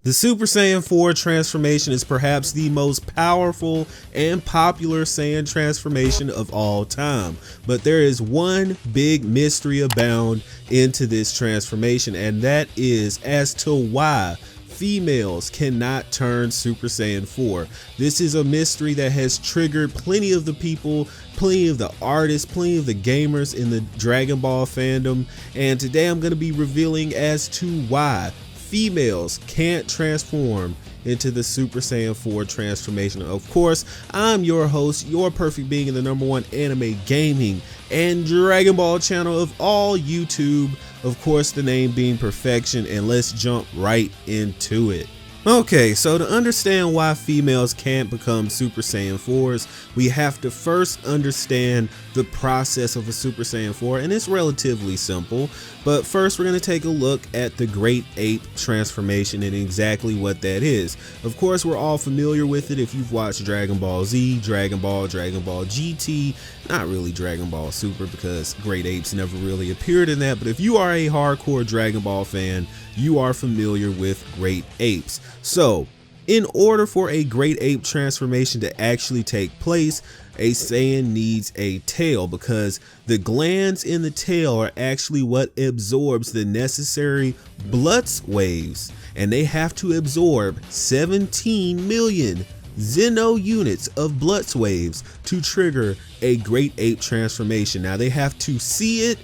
The Super Saiyan 4 transformation is perhaps the most powerful and popular Saiyan transformation of all time, but there is one big mystery abound into this transformation, and that is as to why females cannot turn Super Saiyan 4. This is a mystery that has triggered plenty of the people, plenty of the artists, plenty of the gamers in the Dragon Ball fandom, and today I'm going to be revealing as to why females can't transform into the Super Saiyan 4 transformation. Of course, I'm your host, your perfect being in the #1 anime gaming and Dragon Ball channel of all YouTube. Of course, the name being Perfection, and let's jump right into it. Okay, so to understand why females can't become Super Saiyan 4s, we have to first understand the process of a Super Saiyan 4, and it's relatively simple. But first, we're going to take a look at the Great Ape transformation and exactly what that is. Of course, we're all familiar with it if you've watched Dragon Ball Z, Dragon Ball GT, not really Dragon Ball Super because Great Apes never really appeared in that, but if you are a hardcore Dragon Ball fan, you are familiar with Great Apes. So, in order for a Great Ape transformation to actually take place, a Saiyan needs a tail, because the glands in the tail are actually what absorbs the necessary blood waves, and they have to absorb 17 million Xeno units of blood waves to trigger a Great Ape transformation. Now they have to see it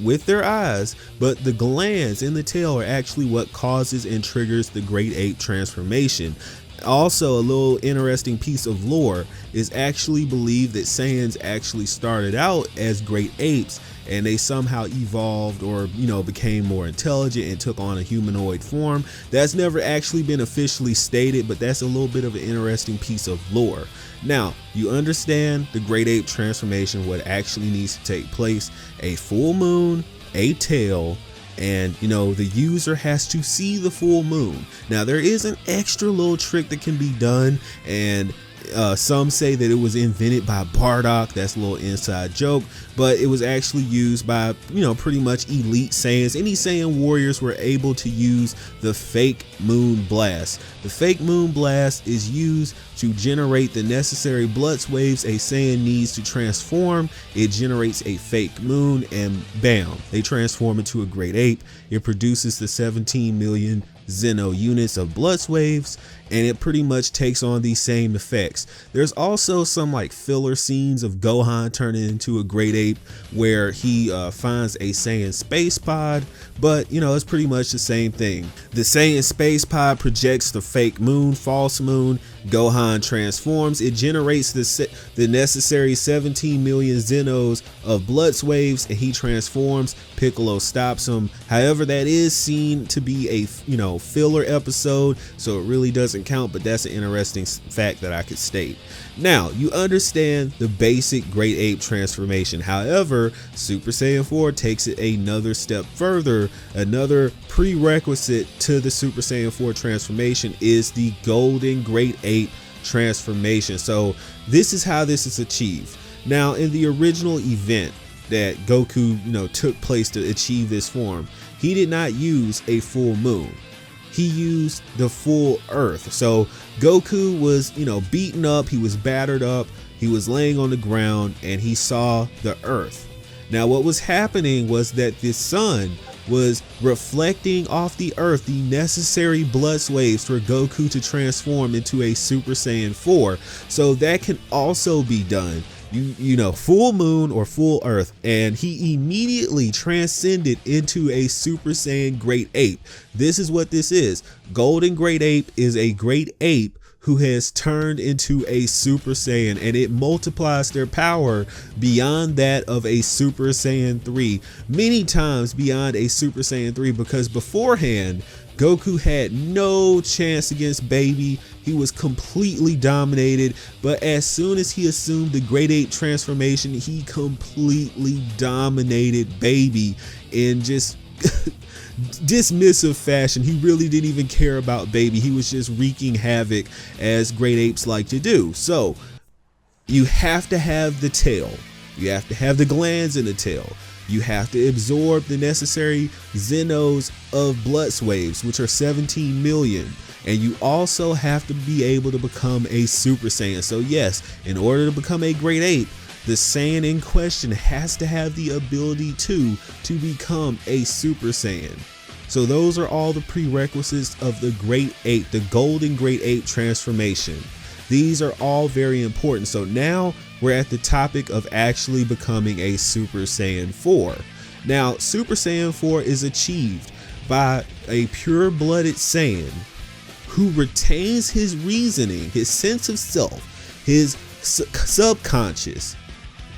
with their eyes, but the glands in the tail are actually what causes and triggers the Great Ape transformation. Also, a little interesting piece of lore is actually believed that Saiyans actually started out as great apes, and they somehow evolved or became more intelligent and took on a humanoid form. That's never actually been officially stated, but that's a little bit of an interesting piece of lore. Now, you understand the Great Ape transformation, what actually needs to take place: a full moon, a tail, and the user has to see the full moon. Now there is an extra little trick that can be done, and some say that it was invented by Bardock. That's a little inside joke, but it was actually used by pretty much elite Saiyans. Any Saiyan warriors were able to use the fake moon blast. The fake moon blast is used to generate the necessary blood waves a Saiyan needs to transform. It generates a fake moon, and bam, they transform into a great ape. It produces the 17 million Xeno units of blood waves, and it pretty much takes on these same effects. There's also some filler scenes of Gohan turning into a great ape where he finds a Saiyan space pod, but it's pretty much the same thing. The Saiyan space pod projects the fake moon, false moon. Gohan transforms. It generates the necessary 17 million Xenos of blood waves, and he transforms. Piccolo stops him. However, that is seen to be a filler episode, so it really doesn't count, but that's an interesting fact that I could state. Now, you understand the basic Great Ape transformation. However, Super Saiyan 4 takes it another step further. Another prerequisite to the Super Saiyan 4 transformation is the Golden Great Ape transformation. So this is how this is achieved. Now, in the original event that Goku took place to achieve this form, he did not use a full moon. He used the full earth. So Goku was beaten up, he was battered up, he was laying on the ground, and he saw the earth. Now what was happening was that the sun was reflecting off the earth the necessary blood waves for Goku to transform into a Super Saiyan 4. So that can also be done. Full moon or full earth, and he immediately transcended into a Super Saiyan Great Ape. This is what this is. Golden Great Ape is a great ape who has turned into a Super Saiyan, and it multiplies their power beyond that of a Super Saiyan 3, many times beyond a Super Saiyan 3, because beforehand Goku had no chance against Baby. He was completely dominated, but as soon as he assumed the Great Ape transformation, he completely dominated Baby in just dismissive fashion. He really didn't even care about Baby. He was just wreaking havoc, as great apes like to do. So you have to have the tail. You have to have the glands in the tail. You have to absorb the necessary Xenos of blood waves, which are 17 million. And you also have to be able to become a Super Saiyan. So yes, in order to become a Great Ape, the Saiyan in question has to have the ability to become a Super Saiyan. So those are all the prerequisites of the Great Ape, the Golden Great Ape transformation. These are all very important. So now we're at the topic of actually becoming a Super Saiyan 4. Now, Super Saiyan 4 is achieved by a pure-blooded Saiyan who retains his reasoning, his sense of self, his subconscious,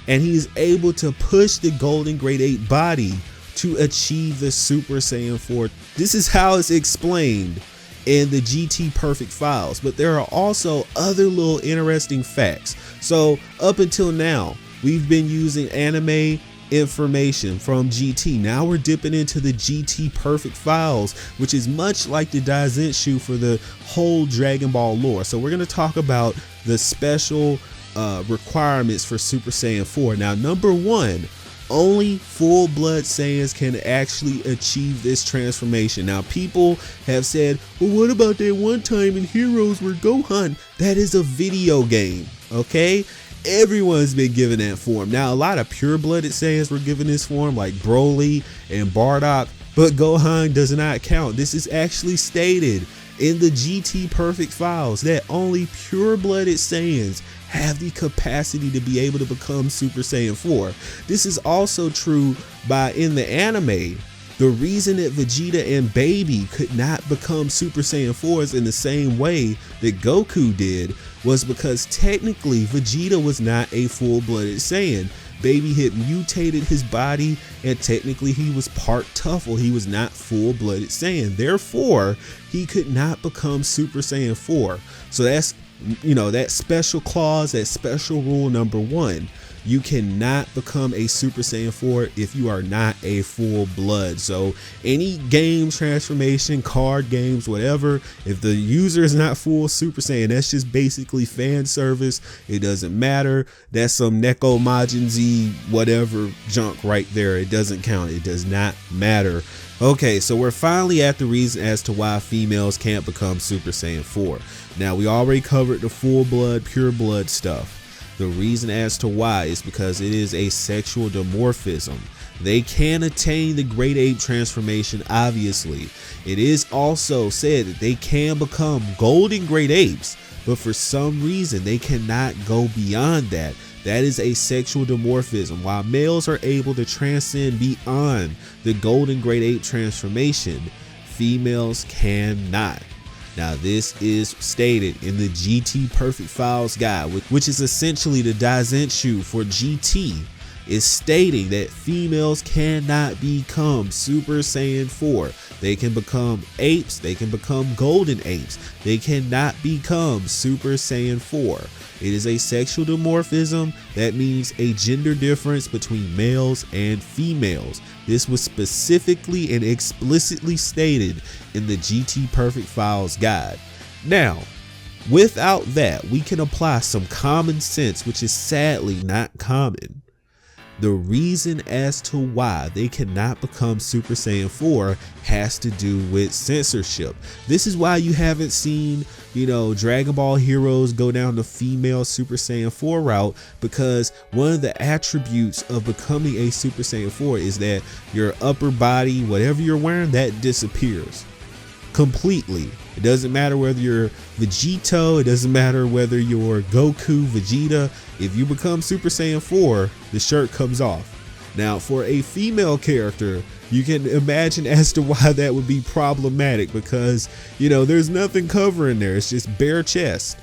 and he's able to push the Golden Great Ape body to achieve the Super Saiyan 4. This is how it's explained in the GT Perfect files, but there are also other little interesting facts. So up until now, we've been using anime information from GT. Now we're dipping into the GT Perfect files, which is much like the Daizenshu for the whole Dragon Ball lore. So we're going to talk about the special requirements for Super Saiyan 4. Now, number one, only full-blood Saiyans can actually achieve this transformation. Now, people have said, well, what about that one time in Heroes where Gohan? That is a video game, okay? Everyone's been given that form. Now, a lot of pure-blooded Saiyans were given this form, like Broly and Bardock, but Gohan does not count. This is actually stated in the GT Perfect files that only pure-blooded Saiyans have the capacity to be able to become Super Saiyan 4. This is also true in the anime. The reason that Vegeta and Baby could not become Super Saiyan 4s in the same way that Goku did was because technically Vegeta was not a full-blooded Saiyan. Baby had mutated his body and technically he was part Tuffle. He was not full-blooded Saiyan. Therefore, he could not become Super Saiyan 4. So that's, that special clause, that special rule number one. You cannot become a Super Saiyan 4 if you are not a full blood. So any game transformation, card games, whatever, if the user is not full Super Saiyan, that's just basically fan service. It doesn't matter. That's some Neko Majin Z whatever junk right there. It doesn't count. It does not matter. Okay, so we're finally at the reason as to why females can't become Super Saiyan 4. Now, we already covered the full blood, pure blood stuff. The reason as to why is because it is a sexual dimorphism. They can attain the Great Ape transformation, obviously. It is also said that they can become Golden Great Apes, but for some reason they cannot go beyond that. That is a sexual dimorphism. While males are able to transcend beyond the Golden Great Ape transformation, females cannot. Now, this is stated in the GT Perfect Files guide, which is essentially the Daizenshu for GT, is stating that females cannot become Super Saiyan 4. They can become apes, they can become golden apes. They cannot become Super Saiyan 4. It is a sexual dimorphism. That means a gender difference between males and females. This was specifically and explicitly stated in the GT Perfect Files guide. Now, without that, we can apply some common sense, which is sadly not common. The reason as to why they cannot become Super Saiyan 4 has to do with censorship. This is why you haven't seen, Dragon Ball Heroes go down the female Super Saiyan 4 route, because one of the attributes of becoming a Super Saiyan 4 is that your upper body, whatever you're wearing, that disappears completely. It doesn't matter whether you're Vegito, it doesn't matter whether you're Goku, Vegeta. If you become Super Saiyan 4, the shirt comes off. Now, for a female character, you can imagine as to why that would be problematic, because, there's nothing covering there. It's just bare chest.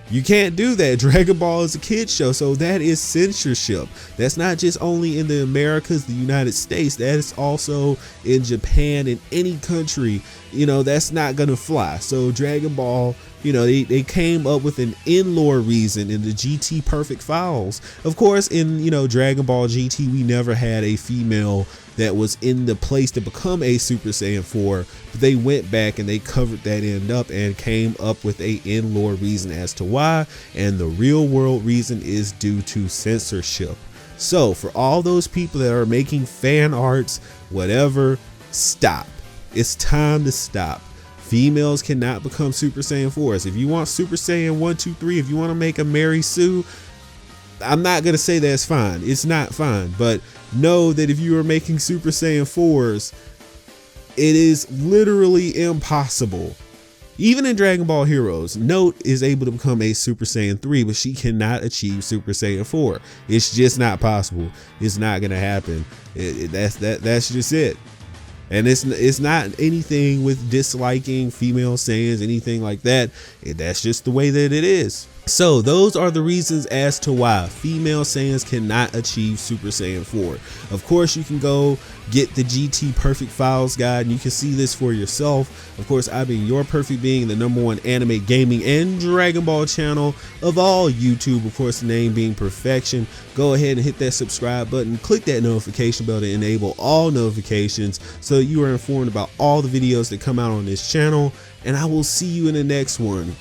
You can't do that. Dragon Ball is a kid's show, so that is censorship. That's not just only in the Americas, the United States, that is also in Japan, in any country, that's not gonna fly. So Dragon Ball, they came up with an in-lore reason in the GT Perfect Files. Of course, in, Dragon Ball GT, we never had a female that was in the place to become a Super Saiyan 4, but they went back and they covered that end up and came up with a in-lore reason as to why, and the real world reason is due to censorship. So for all those people that are making fan arts, whatever, stop. It's time to stop. Females cannot become Super Saiyan 4s. If you want Super Saiyan 1, 2, 3, if you want to make a Mary Sue, I'm not going to say that's fine. It's not fine. But know that if you are making Super Saiyan 4s, it is literally impossible. Even in Dragon Ball Heroes, Note is able to become a Super Saiyan 3, but she cannot achieve Super Saiyan 4. It's just not possible. It's not going to happen. That's just it. And it's not anything with disliking female Saiyans, anything like that. That's just the way that it is. So those are the reasons as to why female Saiyans cannot achieve Super Saiyan 4. Of course, you can go get the GT Perfect Files guide and you can see this for yourself. Of course, I've been your perfect being, the #1 anime gaming and Dragon Ball channel of all YouTube. Of course, the name being Perfection. Go ahead and hit that subscribe button, click that notification bell to enable all notifications so that you are informed about all the videos that come out on this channel. And I will see you in the next one.